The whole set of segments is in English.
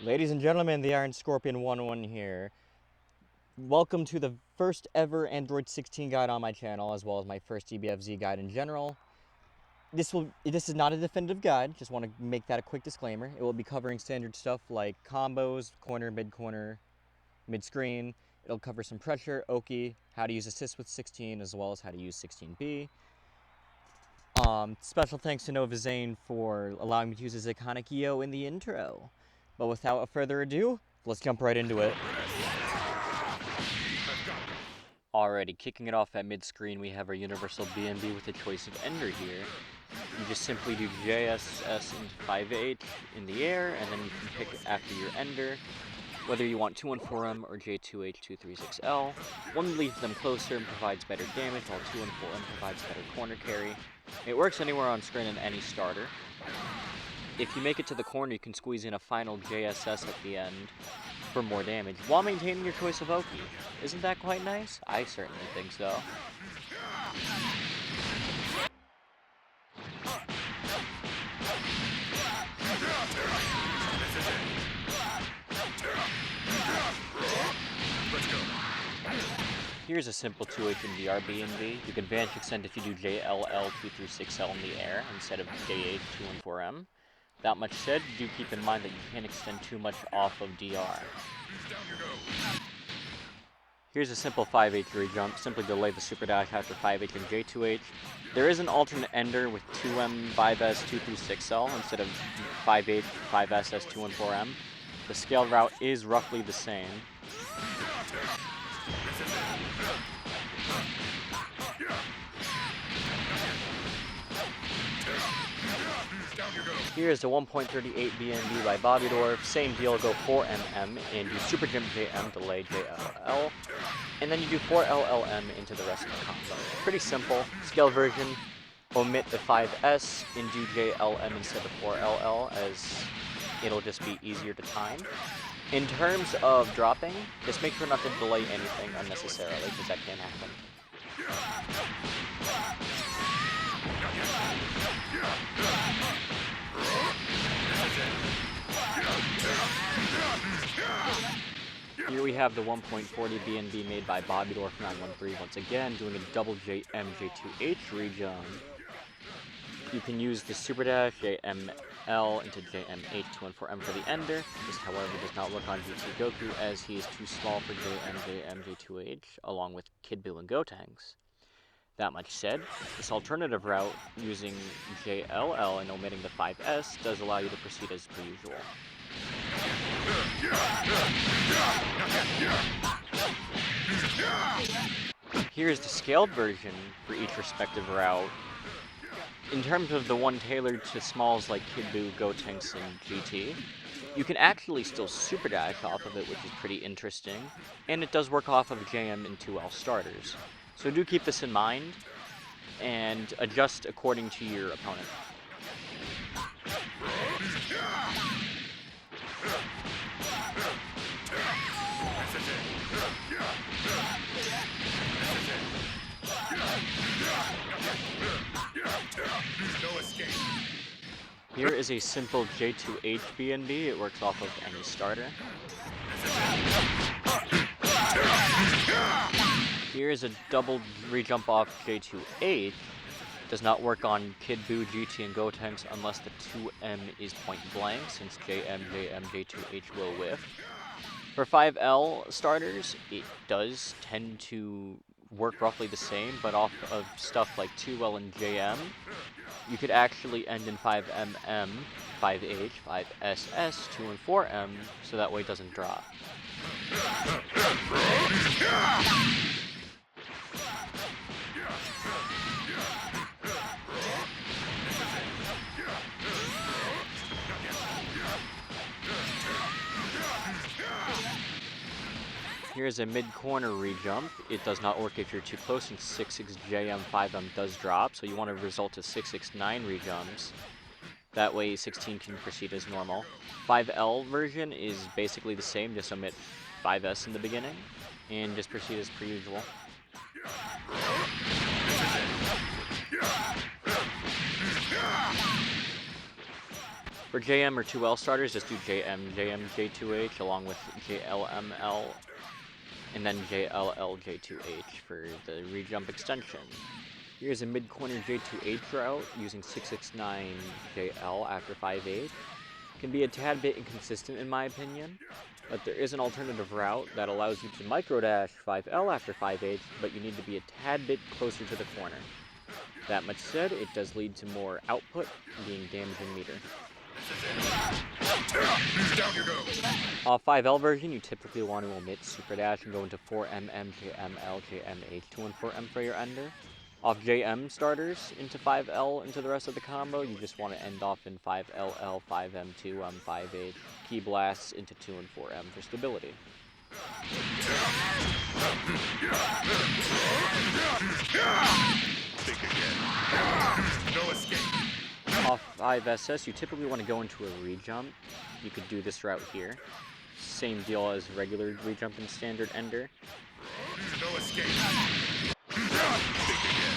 Ladies and gentlemen, the Iron Scorpion 1-1 here. Welcome to the first ever Android 16 guide on my channel, as well as my first DBFZ guide in general. This is not a definitive guide, just want to make that a quick disclaimer. It will be covering standard stuff like combos, corner, mid-screen. It'll cover some pressure, Oki, how to use assist with 16, as well as how to use 16B. Special thanks to Nova Zane for allowing me to use his iconic EO in the intro. But without further ado, let's jump right into it. Alrighty, kicking it off at mid-screen, we have our universal BNB with a choice of ender here. You just simply do JSS into 5H in the air, and then you can pick after your ender whether you want 214M or J2H236L. One leaves them closer and provides better damage, while 214M provides better corner carry. It works anywhere on screen in any starter. If you make it to the corner, you can squeeze in a final JSS at the end for more damage, while maintaining your choice of Oki. Isn't that quite nice? I certainly think so. Here's a simple 2H and VR BNB. You can Vanish Extend if you do JLL236L in the air instead of JH214M. That much said, do keep in mind that you can't extend too much off of DR. Here's a simple 5H rejump. Simply delay the super dash after 5H and J2H. There is an alternate ender with 2M 5S 236L instead of 5H 5SS 214M. The scaled route is roughly the same. Here's the 1.38 BNB by Bobbydorf. Same deal, go 4MM and do Super Jump JM, delay JLL. And then you do 4LLM into the rest of the combo. Pretty simple. Scale version, omit the 5S and do JLM instead of 4LL, as it'll just be easier to time. In terms of dropping, just make sure not to delay anything unnecessarily, because that can happen. Here we have the 1.40 BNB made by Bobbydorf 913 once again, doing a double JM-J2H rejump. You can use the Super Dash JML into JM8-214M for the ender. This, however, does not work on GT Goku, as he is too small for JM-J2H, along with Kid Buu and Gotenks. That much said, this alternative route, using JLL and omitting the 5S, does allow you to proceed as per usual. Here's the scaled version for each respective route. In terms of the one tailored to smalls like Kid Buu, Gotenks, and GT, you can actually still super dash off of it, which is pretty interesting, and it does work off of JM and 2L starters. So do keep this in mind, and adjust according to your opponent. Here is a simple J2H BNB. It works off of any starter. Here is a double rejump off J2H. Does not work on Kid Buu, GT, and Gotenks unless the 2M is point blank, since J2H will whiff. For 5L starters, it does tend to work roughly the same, but off of stuff like 2L and JM, you could actually end in 5MM, 5H, 5SS, 2 and 4M, so that way it doesn't drop. Here's a mid-corner rejump. It does not work if you're too close, and 6-6 JM 5M does drop, so you want to result to 6-6 9 rejumps. That way 16 can proceed as normal. 5L version is basically the same, just omit 5S in the beginning, and just proceed as per usual. For JM or 2L starters, just do JM, JM, J2H along with JLML, and then JLL, J2H for the rejump extension. Here's a mid-corner J2H route using 669 JL after 5H. Can be a tad bit inconsistent in my opinion, but there is an alternative route that allows you to microdash 5L after 5H, but you need to be a tad bit closer to the corner. That much said, it does lead to more output being damaging meter. Down you go. 5L version, you typically want to omit Super Dash and go into 4M, MJM, LJM, H214M for your ender. Off JM starters into 5L into the rest of the combo, you just want to end off in 5LL, 5M, 2M, 5H, key blasts into 2 and 4M for stability. Think again. No escape. Off 5SS, you typically want to go into a rejump. You could do this route here. Same deal as regular rejump and standard ender. No escape. Think again.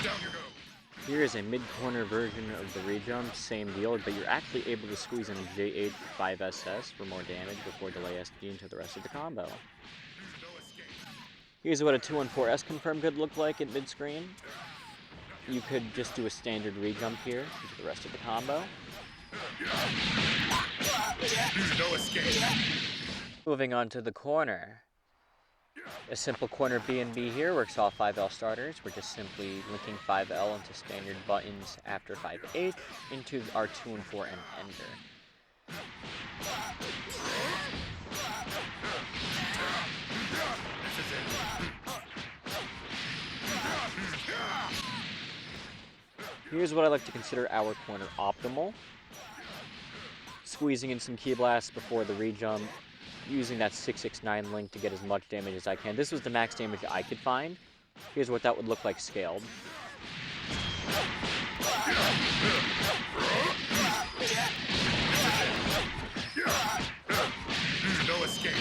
Down you go. Here is a mid-corner version of the rejump, same deal, but you're actually able to squeeze in a J8 5SS for more damage before delay SD into the rest of the combo. Here's what a 214S confirm could look like at mid-screen. You could just do a standard rejump here into the rest of the combo. No escape. Moving on to the corner. A simple corner B&B here works off 5L starters. We're just simply linking 5L into standard buttons after 5H into our 2 and 4M ender. Here's what I like to consider our corner optimal. Squeezing in some key blasts before the rejump, using that 669 link to get as much damage as I can. This was the max damage I could find. Here's what that would look like scaled. No escape.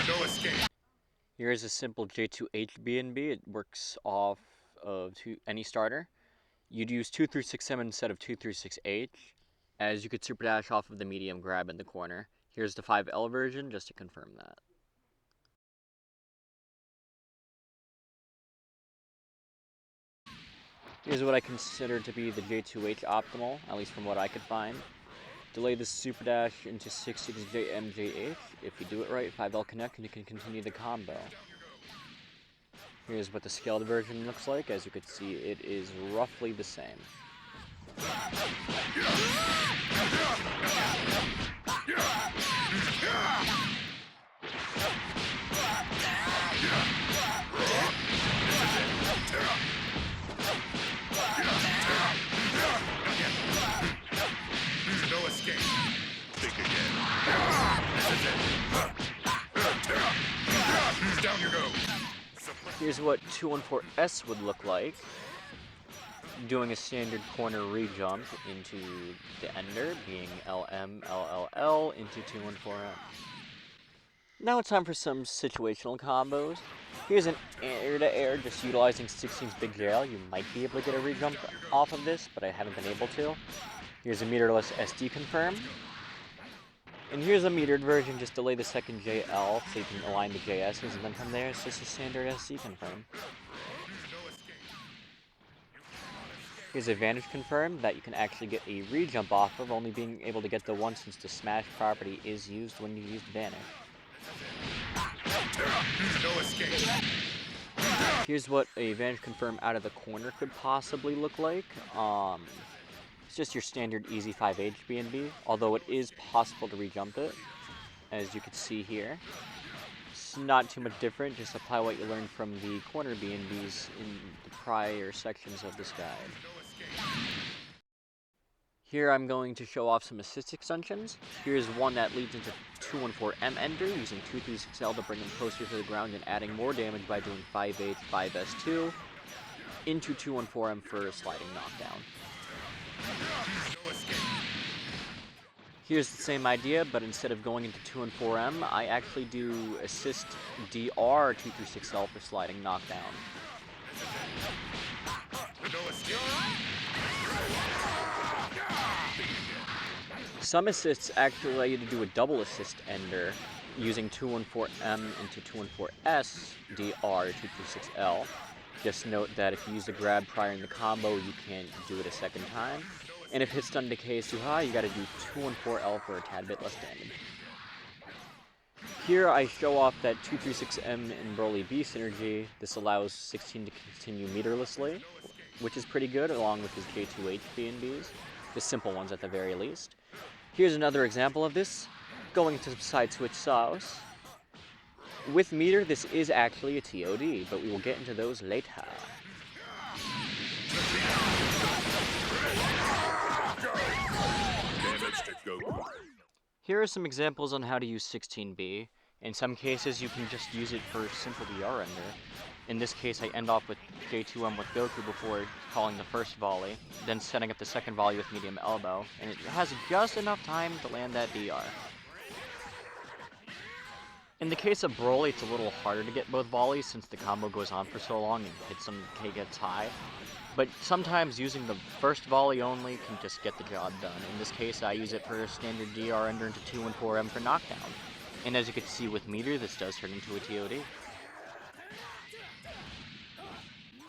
No escape. Here's a simple J2H B&B. It works off of any starter. You'd use 2 through 6M instead of 2 through 6H, as you could super dash off of the medium grab in the corner. Here's the 5L version, just to confirm that. Here's what I consider to be the J2H optimal, at least from what I could find. Delay the super dash into 66JMJH. If you do it right, 5L connect and you can continue the combo. Here's what the scaled version looks like. As you can see, it is roughly the same. No escape. Think again. Down you go. Here's what 214S would look like. Doing a standard corner rejump into the ender, being LM, LLL into 214M. Now it's time for some situational combos. Here's an air-to-air, just utilizing 16's big jail. You might be able to get a rejump off of this, but I haven't been able to. Here's a meterless SD confirm. And here's a metered version, just delay the second JL so you can align the JS's, and then from there it's just a standard SD confirm. Here's a Vanish confirm that you can actually get a rejump off of, only being able to get the one since the smash property is used when you use Vanish. No escape. Here's what a Vanish confirm out of the corner could possibly look like. It's just your standard easy 5H B&B, although it is possible to rejump it, as you can see here. It's not too much different, just apply what you learned from the corner B&Bs in the prior sections of this guide. Here I'm going to show off some assist extensions. Here's one that leads into 214M ender, using 236L to bring him closer to the ground and adding more damage by doing 5H, 5S2 into 214M for a sliding knockdown. Here's the same idea, but instead of going into 2 and 4M, I actually do assist DR 236L for sliding knockdown. No escape. Some assists actually allow you to do a double assist ender using 214M into 214S DR 236L. Just note that if you use the grab prior in the combo, you can't do it a second time. And if hit stun decay is too high, you gotta do 214L for a tad bit less damage. Here I show off that 236M and Broly B synergy. This allows 16 to continue meterlessly, which is pretty good, along with his J2H B&Bs, the simple ones at the very least. Here's another example of this, going to side switch sauce. With meter, this is actually a TOD, but we will get into those later. Damage to Goku. Here are some examples on how to use 16B. In some cases, you can just use it for simple DR ender. In this case, I end off with J2M with Goku before calling the first volley, then setting up the second volley with medium elbow, and it has just enough time to land that DR. In the case of Broly, it's a little harder to get both volleys since the combo goes on for so long and hits him K gets high. But sometimes using the first volley only can just get the job done. In this case, I use it for a standard DR ender into 2 and 4M for knockdown. And as you can see with meter, this does turn into a TOD.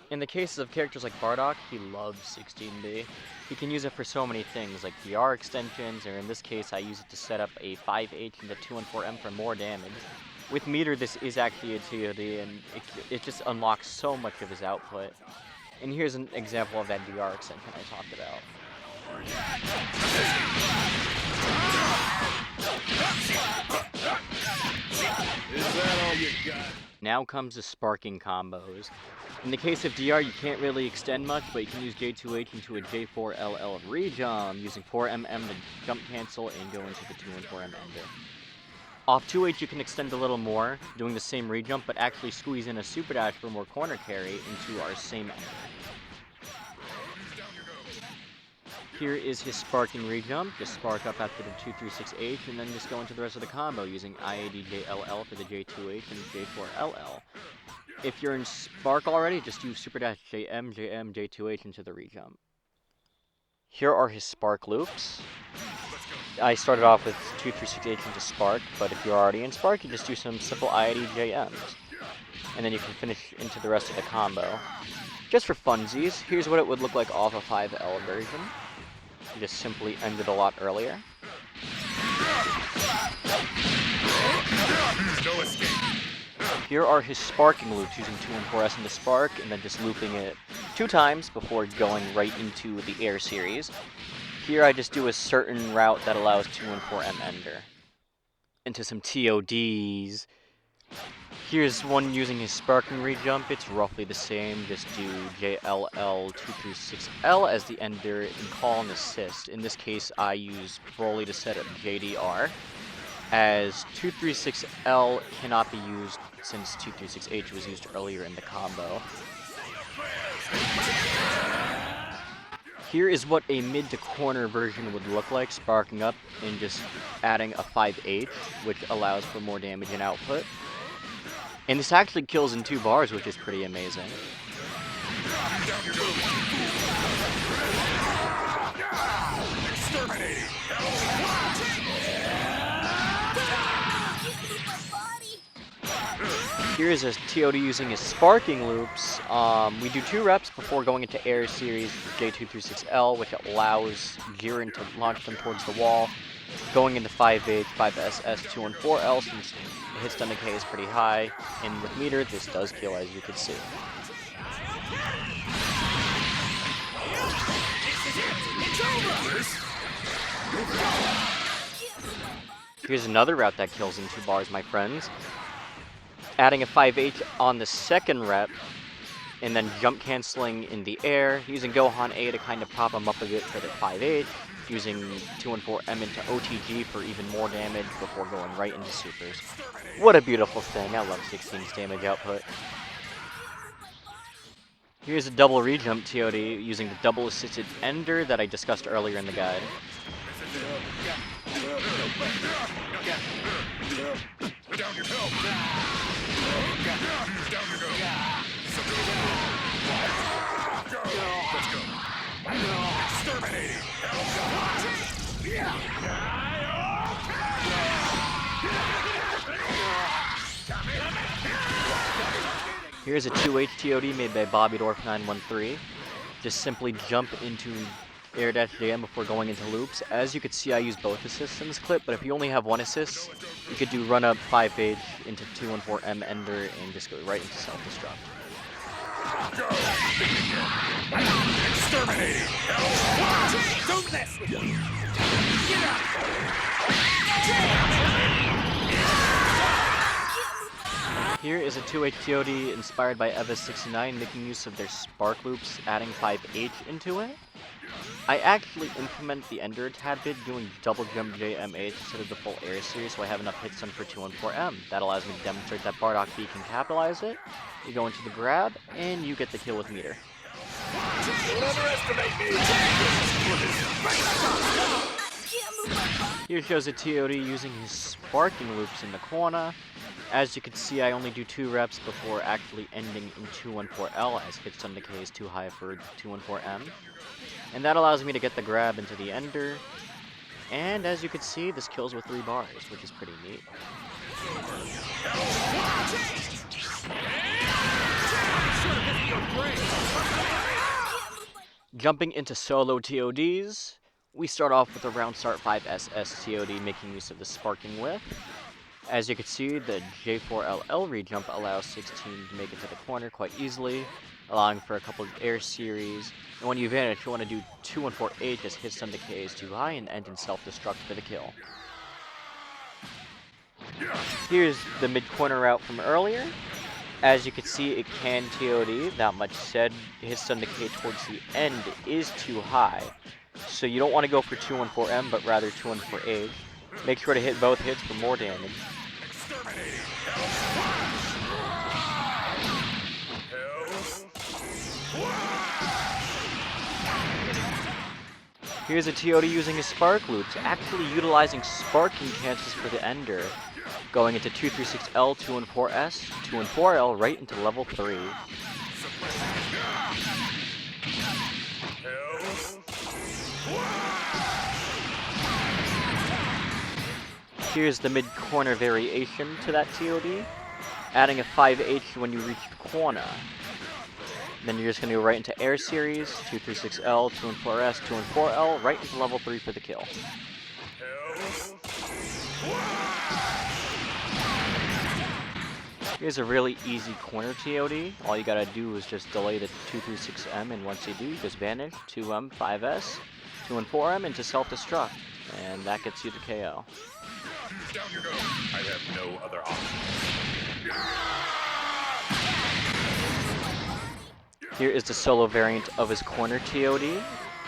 In the cases of characters like Bardock, he loves 16B. He can use it for so many things, like DR extensions, or in this case I use it to set up a 5H into 2 and 4M for more damage. With meter, this is actually a TOD, and it just unlocks so much of his output. And here's an example of that DR extension I talked about. Is that all you got? Now comes the sparking combos. In the case of DR, you can't really extend much, but you can use J2H into a J4LL rejump, using 4MM to jump cancel and go into the 2 and 4M ender. Off 2H you can extend a little more, doing the same rejump, but actually squeeze in a super dash for more corner carry into our same ender. Here is his sparking rejump, just spark up after the 236H and then just go into the rest of the combo using IADJLL for the J2H and J4LL. If you're in Spark already, just use Super Dash JM, JM, J2H into the rejump. Here are his Spark loops. I started off with 236H into Spark, but if you're already in Spark, you just do some simple IAD JMs. And then you can finish into the rest of the combo. Just for funsies, here's what it would look like off a 5L version. You just simply end it a lot earlier. No escape. Here are his sparking loops using 2 and 4S into Spark, and then just looping it 2 times before going right into the Air series. Here I just do a certain route that allows 2 and 4M ender. Into some TODs. Here's one using his sparking rejump. It's roughly the same. Just do JLL236L as the ender and call and assist. In this case, I use Broly to set up JDR, as 236L cannot be used since 236H was used earlier in the combo. Here is what a mid to corner version would look like, sparking up and just adding a 5H, which allows for more damage and output. And this actually kills in 2 bars, which is pretty amazing. Here's a TOD using his sparking loops. We do 2 reps before going into Air series with J236L, which allows Jiren to launch them towards the wall. Going into 5H, 5SS, 2 and 4L, since the hit stun decay is pretty high. And with meter, this does kill, as you can see. Here's another route that kills in 2 bars, my friends. Adding a 5H on the second rep, and then jump canceling in the air, using Gohan A to kind of pop him up a bit for the 5H, using 2 and 4M into OTG for even more damage before going right into supers. What a beautiful thing. I love 16's damage output. Here's a double rejump TOD using the double assisted ender that I discussed earlier in the guide. Down you go. Down you go. So go. Let's go. Exterminating. Here's a 2H TOD made by Bobby Dorf 913. Just simply jump into air dash jam before going into loops. As you can see, I use both assists in this clip, but if you only have one assist, you could do run up 5H into 214M ender and just go right into self-destruct. Exterminating. Don't mess with me. Get out. Here is a 2H TOD inspired by EVA69, making use of their spark loops, adding 5H into it. I actually implement the ender a tad bit, doing double jump JMH instead of the full air series, so I have enough hits on for 214M. That allows me to demonstrate that Bardock B can capitalize it. You go into the grab, and you get the kill with meter. Don't underestimate me. Here shows a TOD using his sparking loops in the corner. As you can see, I only do 2 reps before actually ending in 214L, as hit stun decay is too high for 214M. And that allows me to get the grab into the ender. And as you can see, this kills with 3 bars, which is pretty neat. Jumping into solo TODs, we start off with a round start 5SS TOD making use of the sparking whip. As you can see, the J4LL rejump allows 16 to make it to the corner quite easily, allowing for a couple of air series. And when you vanish, you want to do 214H as hit stun decay is too high and end in self-destruct for the kill. Here's the mid-corner route from earlier. As you can see, it can TOD. That much said, hit stun decay towards the end is too high. So you don't want to go for 214M, but rather 214H. Make sure to hit both hits for more damage. Here's a TOD using his spark loops, actually utilizing sparking cancels for the ender. Going into 236L, 214S, 214L, right into level 3. Here's the mid-corner variation to that TOD, adding a 5H when you reach the corner. Then you're just going to go right into air series, 236L, 214S, 214L, right into level 3 for the kill. Here's a really easy corner TOD. All you gotta do is just delay the 236M, and once you do, you just vanish, 2M, 5S, 214M into self-destruct, and that gets you to KO. Down you go. I have no other option. Here is the solo variant of his corner TOD.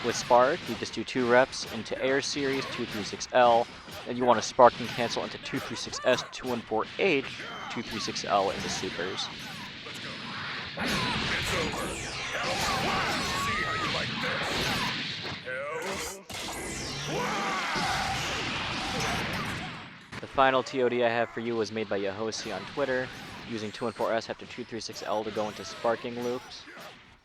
With Spark, you just do 2 reps into Air Series, 236L, and you want to Spark and cancel into 236S, 214H, 236L into Supers. It's over. See how you like this. The final TOD I have for you was made by Yahosi on Twitter, using 214S after 236L to go into Sparking loops.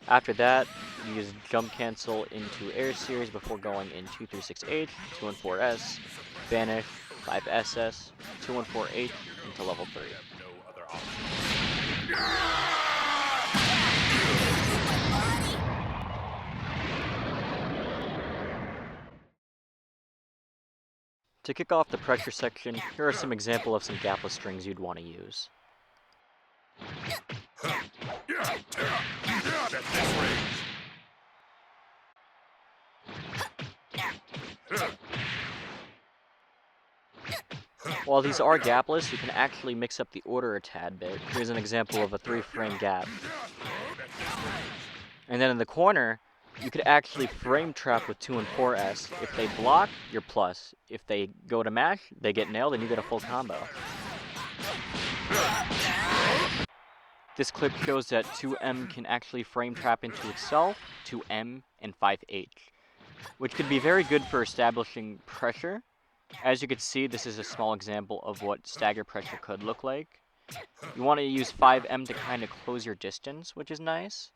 After that, you use Jump Cancel into Air Series before going in 236H, 214S, Vanish, 5SS, 214H into level 3. No other option. To kick off the pressure section, here are some examples of some gapless strings you'd want to use. At this range. While these are gapless, you can actually mix up the order a tad bit. Here's an example of a 3-frame gap. And then in the corner, you could actually frame trap with 2 and 4S. If they block, you're plus. If they go to mash, they get nailed and you get a full combo. This clip shows that 2M can actually frame trap into itself, 2M, and 5H. which could be very good for establishing pressure. As you can see, this is a small example of what stagger pressure could look like. You want to use 5M to kind of close your distance, which is nice.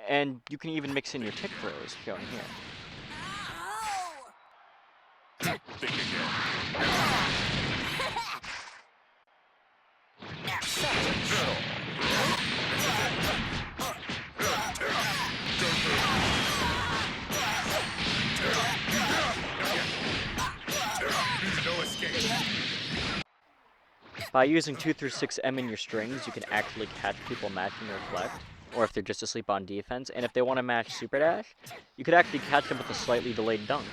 And you can even mix in your tick throws, shown here. No escape. By using 2 through 6M in your strings, you can actually catch people matching reflect, or if they're just asleep on defense, and if they want to match super dash, you could actually catch them with a slightly delayed dunk.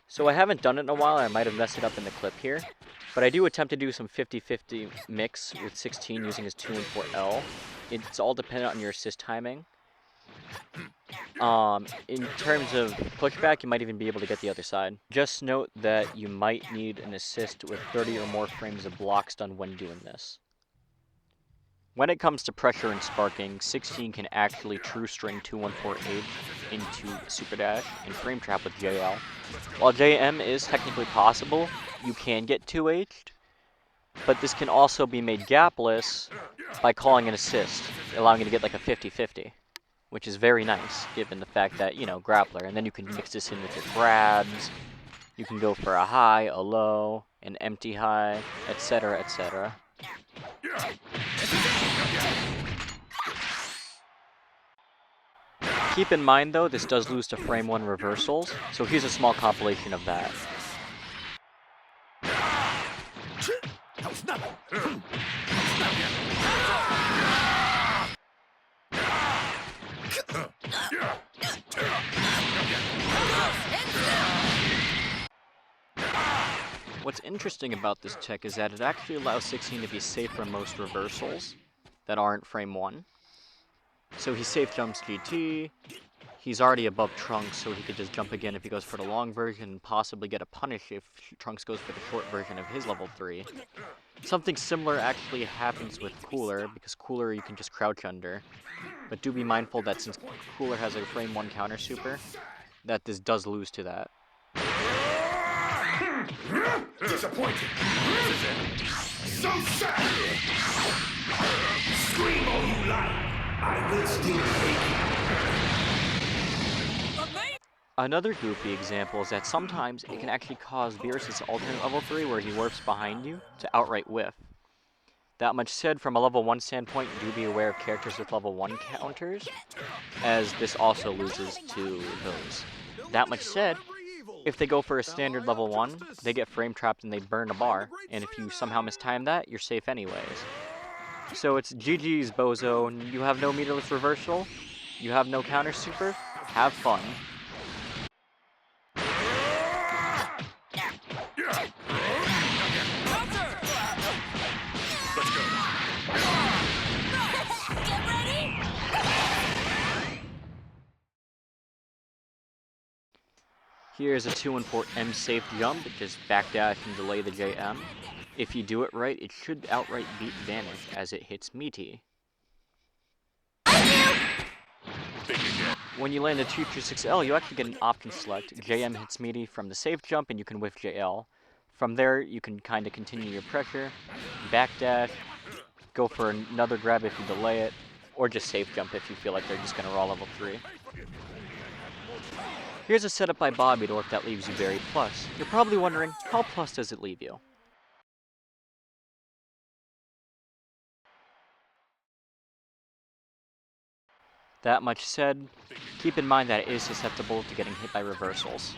So I haven't done it in a while, I might have messed it up in the clip here, but I do attempt to do some 50-50 mix with 16 using his 2 and 4L. It's all dependent on your assist timing. In terms of pushback, you might even be able to get the other side. Just note that you might need an assist with 30 or more frames of blocks done when doing this. When it comes to pressure and sparking, 16 can actually true string 2-1-4-8 into super dash and frame trap with JL. While JM is technically possible, you can get 2H'd, but this can also be made gapless by calling an assist, allowing you to get like a 50-50. Which is very nice, given the fact that, you know, grappler, and then you can mix this in with your grabs, you can go for a high, a low, an empty high, etc., etc. Keep in mind though, this does lose to frame 1 reversals, so here's a small compilation of that. What's interesting about this tech is that it actually allows 16 to be safe from most reversals that aren't frame 1. So he safe jumps GT, he's already above Trunks, so he could just jump again if he goes for the long version and possibly get a punish if Trunks goes for the short version of his level 3. Something similar actually happens with Cooler, because Cooler you can just crouch under. But do be mindful that since Cooler has a frame 1 counter super, that this does lose to that. Disappointed. So sad. Scream all you like. I will still take you. Another goofy example is that sometimes it can actually cause Beerus's alternate level 3 where he warps behind you to outright whiff. That much said, from a level 1 standpoint, do be aware of characters with level 1 counters, as this also loses to those. That much said, if they go for a standard level 1, they get frame trapped and they burn a bar, and if you somehow mistime that, you're safe anyways. So it's GG's, bozo. You have no meterless reversal, you have no counter super, have fun. Here's a 2-4 M safe jump, just backdash and delay the JM. If you do it right, it should outright beat Vanish as it hits meaty. When you land a 2 through 6L, you actually get an option select. JM hits meaty from the safe jump and you can whiff JL. From there, you can kind of continue your pressure, backdash, go for another grab if you delay it, or just safe jump if you feel like they're just going to raw level 3. Here's a setup by Bobby Dorf that leaves you very plus. You're probably wondering, how plus does it leave you? That much said, keep in mind that it is susceptible to getting hit by reversals.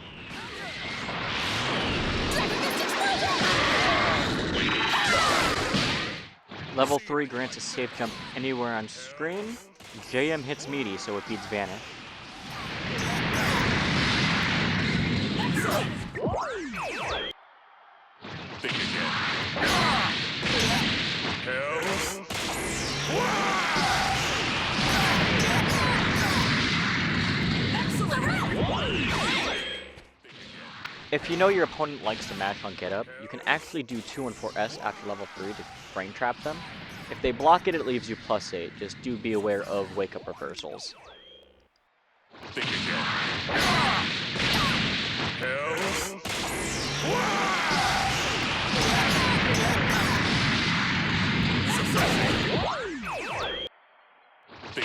Level 3 grants a safe jump anywhere on screen. JM hits meaty, so it beats Vanish. If you know your opponent likes to mash on get up, you can actually do 2 and 4S after level 3 to frame trap them. If they block it, it leaves you +8. Just do be aware of wake up reversals. Think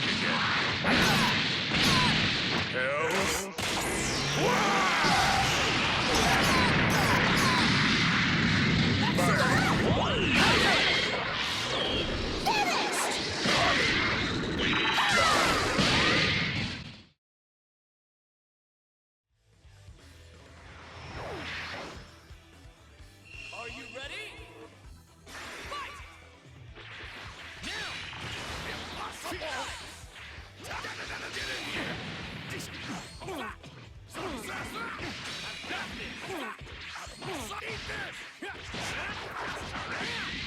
again. Hells. Are you ready? Fight! Now! Impossible! Get in here! I've got this! Eat this!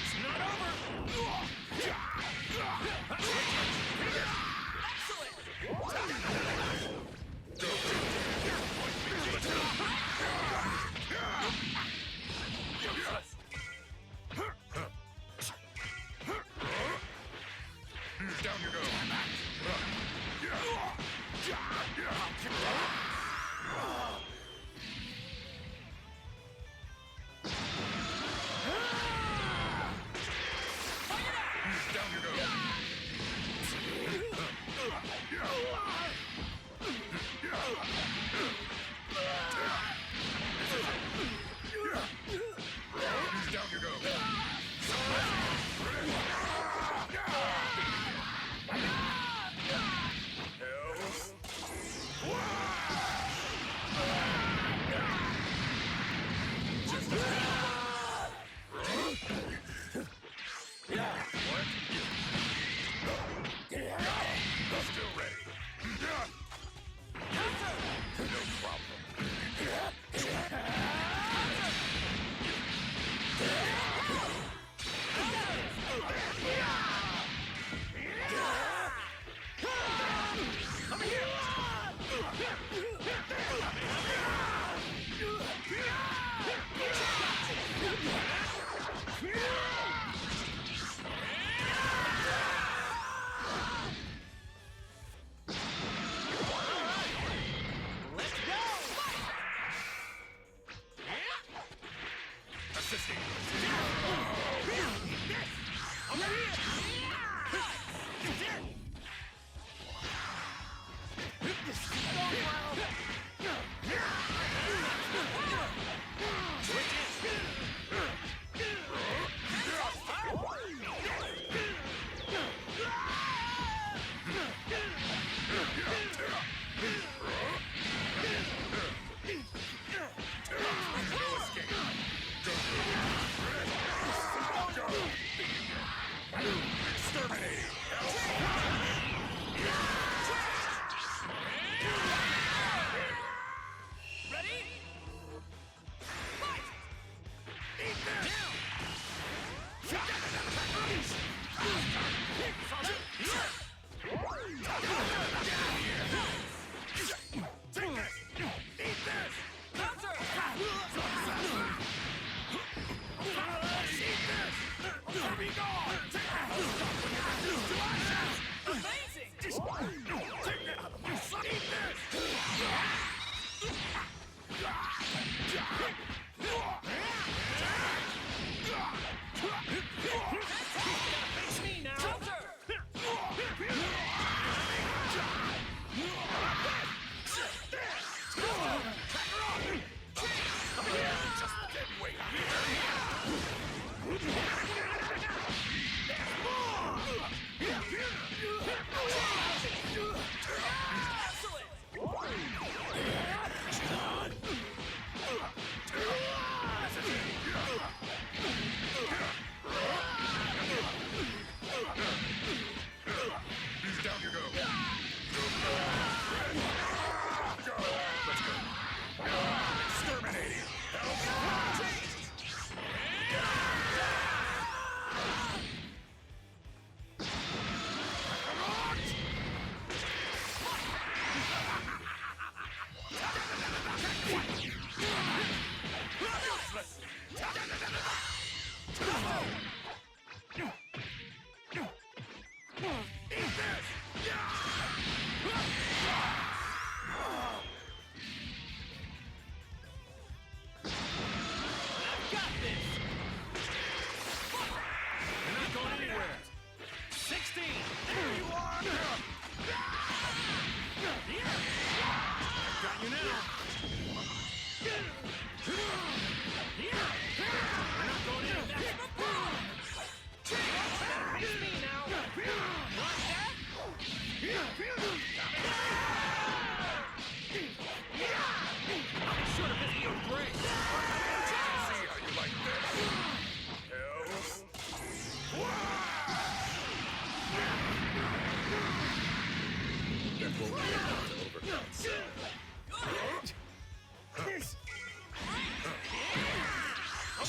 It's not over! Down you go. Down you go. Down you go. Still ready. No problem. Assisting.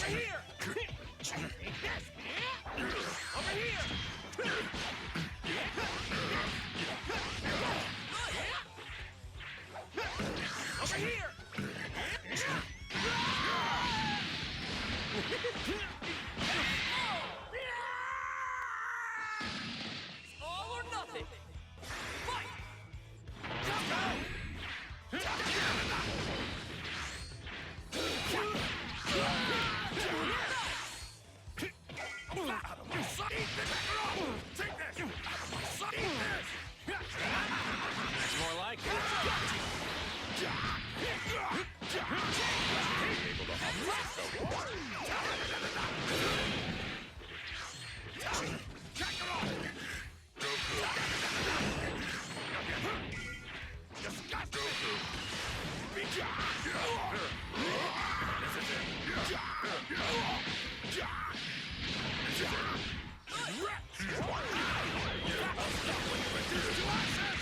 Over here! Take this! Over here! Over here! All or nothing! Fight! Out of my sight! Eat this! Take this! Out of my sight! Eat this! That's more like it. Able to Check it off! Disgusting! This is it! I'll stop when you reduce to ashes!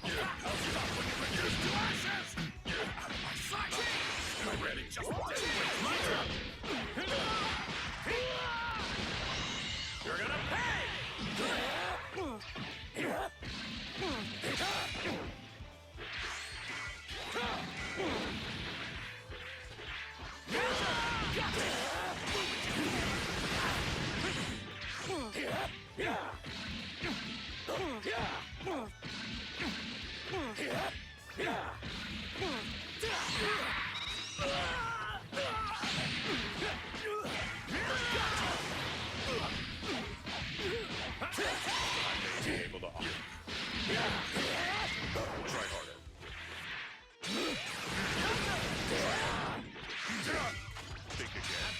I'll stop when you reduce to ashes! Out of my sight! Still ready, just watch it! My turn! You're gonna pay! able to offer. Try harder. Think again.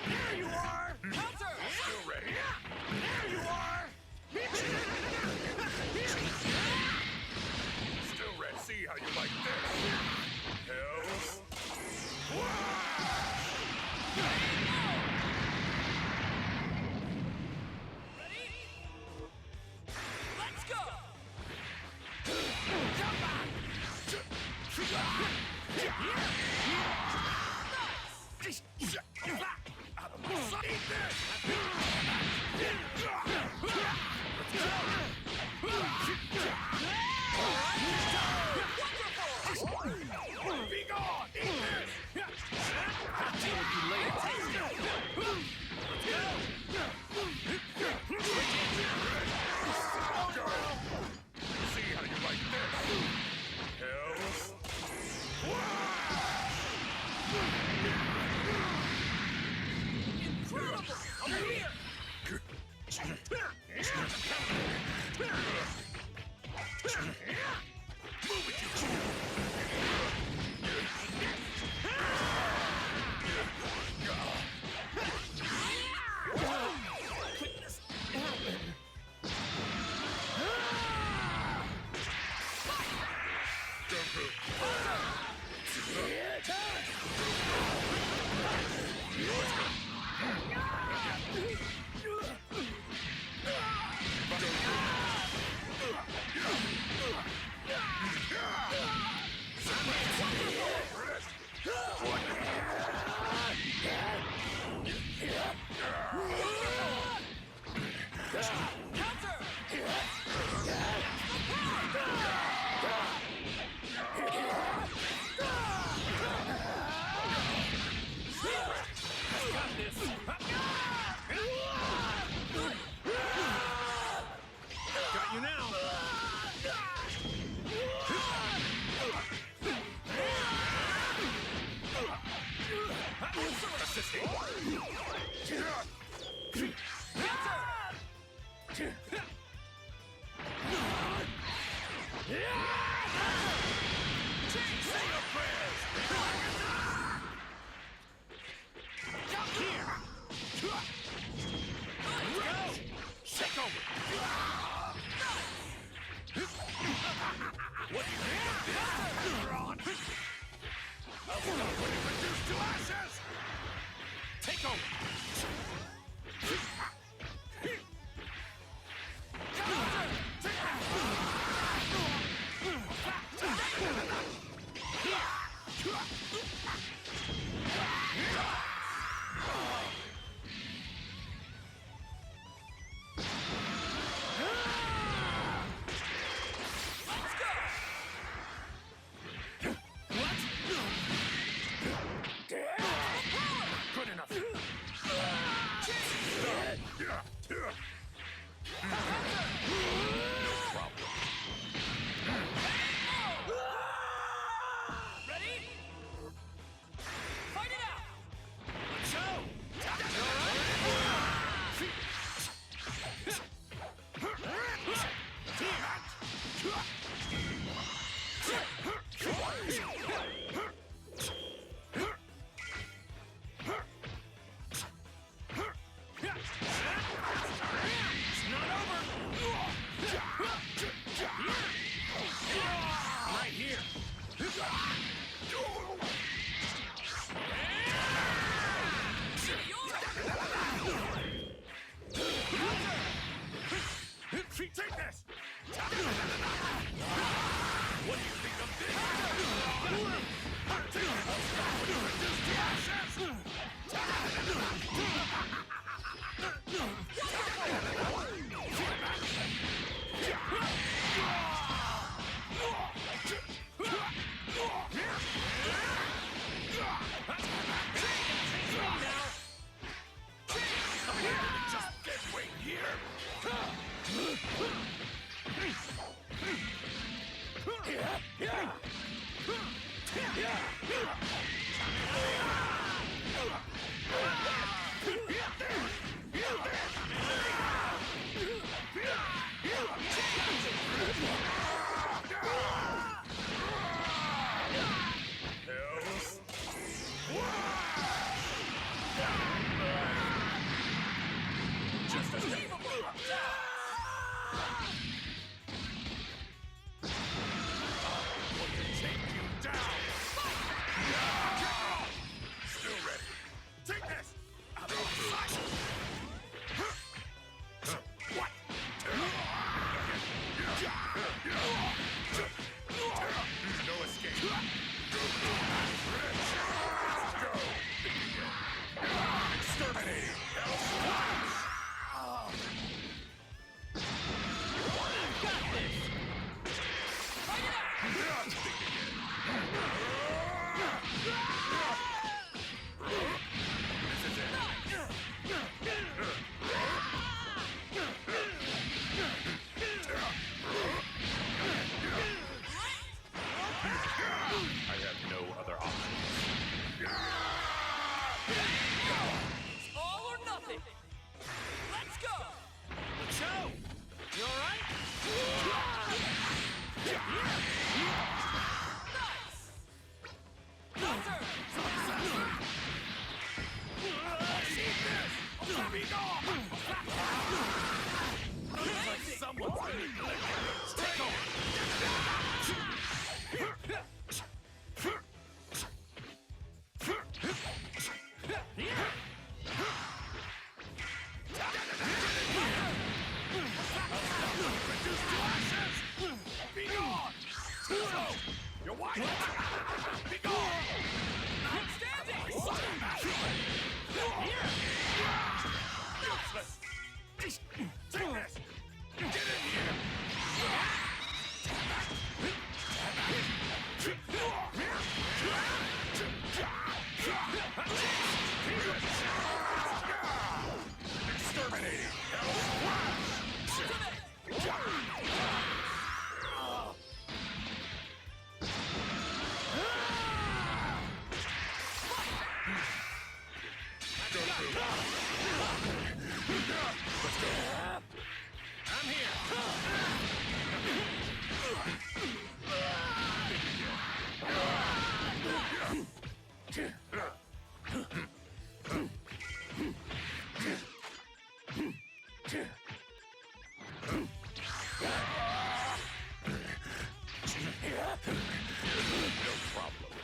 There you are! Counter! Still ready. There you are! Still ready. See how you like this. Hells. Ready? Let's go! Jump back! Out of my sight. Eat this. Wonderful! Be gone. Eat this. I'll deal with you later. See how you like this. Hells. Incredible! Over here! Move it, you. Got you now. Assisting. Say your prayers. Here. Let's go. Shake over. What do you think of this? You're on. I'll stop when you reduce to ashes. Take over. Good enough. No problem. Ready? Fight it out! Let's go. It's not over. Right here. Take this! What do you think of this? Reduce to ashes! Just get wait here! Just as take you down! Still ready. Take this! What? No escape. Let's go! Exterminating! I have no other option. It's all or nothing! Let's go! Let's go! You alright? Nice! Counter! See this! Be gone! Looks like someone's been neglected. Take over! Reduce to ashes! Be gone! You're white! Be gone! Outstanding! Useless! Take this! No problem.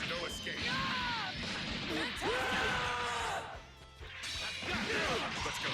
No escape. Let's go.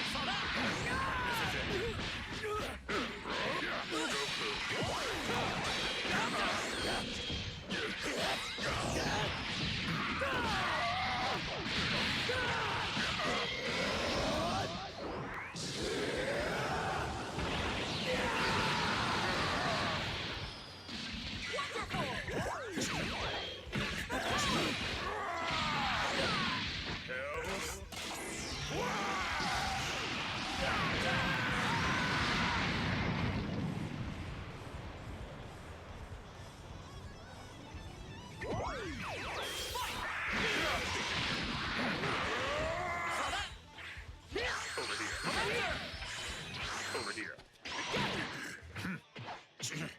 This is it.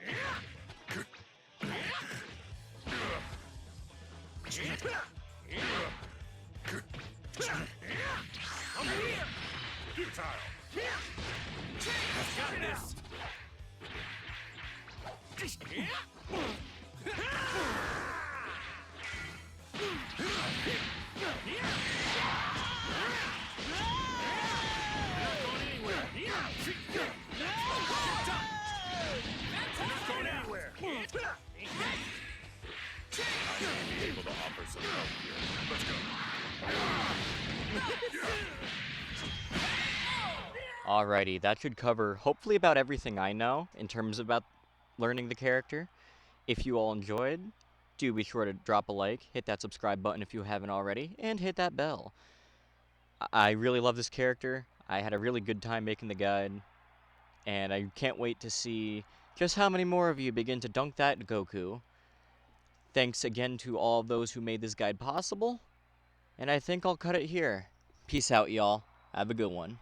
Over here. Futile. Got this. Able to offer some help here. Let's go. Alrighty, that should cover hopefully about everything I know in terms of about learning the character. If you all enjoyed, do be sure to drop a like, hit that subscribe button if you haven't already, and hit that bell. I really love this character. I had a really good time making the guide, and I can't wait to see just how many more of you begin to dunk that Goku. Thanks again to all those who made this guide possible, and I think I'll cut it here. Peace out, y'all. Have a good one.